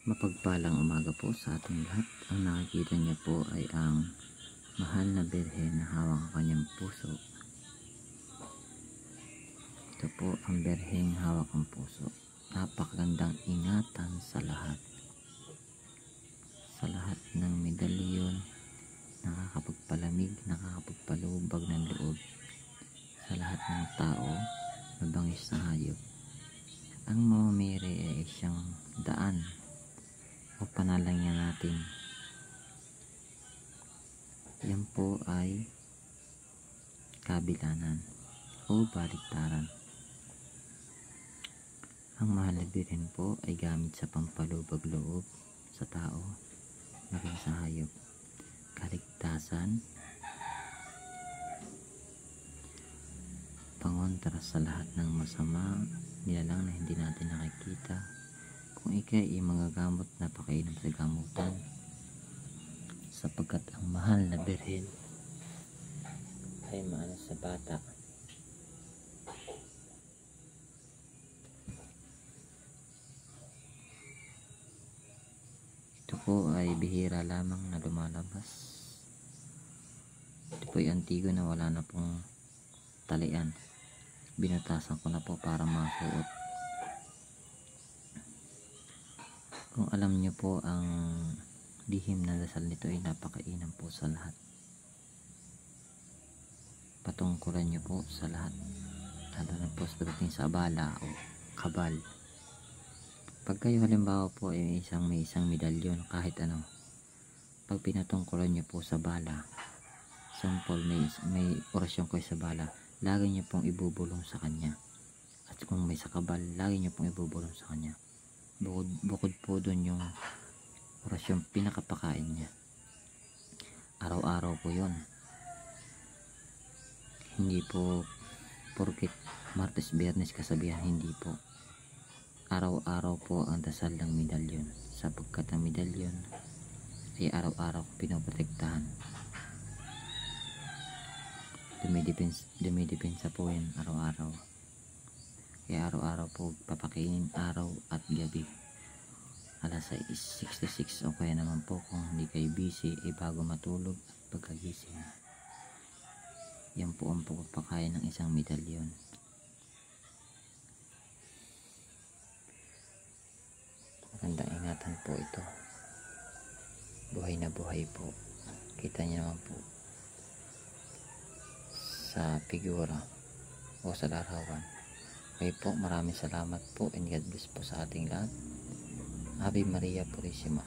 Mapagpalang umaga po sa ating lahat. Ang nakikita niya po ay ang mahal na Birhen na hawak ang kanyang puso. Ito po ang Birheng hawak ang puso. Napakagandang ingatan sa lahat. Sa lahat ng medalyon, nakakapagpalamig, nakakapagpalubag ng loob. Sa lahat ng tao, mabangis na hayop. Ang mamamiri ay siyang daan o panalangin natin. Yan po ay kabilanan o baliktaran. Ang mahal na Birhen po ay gamit sa pampalubag loob sa tao, maging sa hayop. Kaligtasan, pangontra sa lahat ng masama, nilalang na hindi natin nakikita. Kung ika'y magagamot na pakainom sa gamutan, sapagkat ang mahal na Birhen ay maano sa bata. Ito po ay bihira lamang na lumalabas. Ito po ay antigo na wala na pong talian. Binutasan ko na po para masuot. Kung alam nyo po, ang lihim na dasal nito ay napakainam po sa lahat. Patungkulan nyo po sa lahat, lalo na po sa pagdating sa abala o kabal. Pag kayo halimbawa po ay may isang medalyon, kahit ano, pag pinatungkulan nyo po sa bala, sample may orasyon kayo sa bala, lagi nyo pong ibubulong sa kanya. At kung may sa kabal, lagi nyo pong ibubulong sa kanya. Bukod po doon yung orasyon pinakapakain niya. Araw-araw po yun. Hindi po porkit Martes, Biyernes kasabihan, hindi po. Araw-araw po ang dasal ng medalyon, sapagkat ang medalyon ay araw-araw pinoprotektahan. Dumidepensa po yan araw-araw. Kaya araw-araw po papakainin, araw at gabi. Alas 6:66 o kaya naman po kung hindi kayo busy ay bago matulog at pagkagising. Yan po ang pagpapakain ng isang medalyon. Magandang ingatan po ito. Buhay na buhay po. Kita niyo naman po sa figura o sa larawan. Okay po, maraming salamat po and God bless po sa ating lahat. Ave Maria Purisima.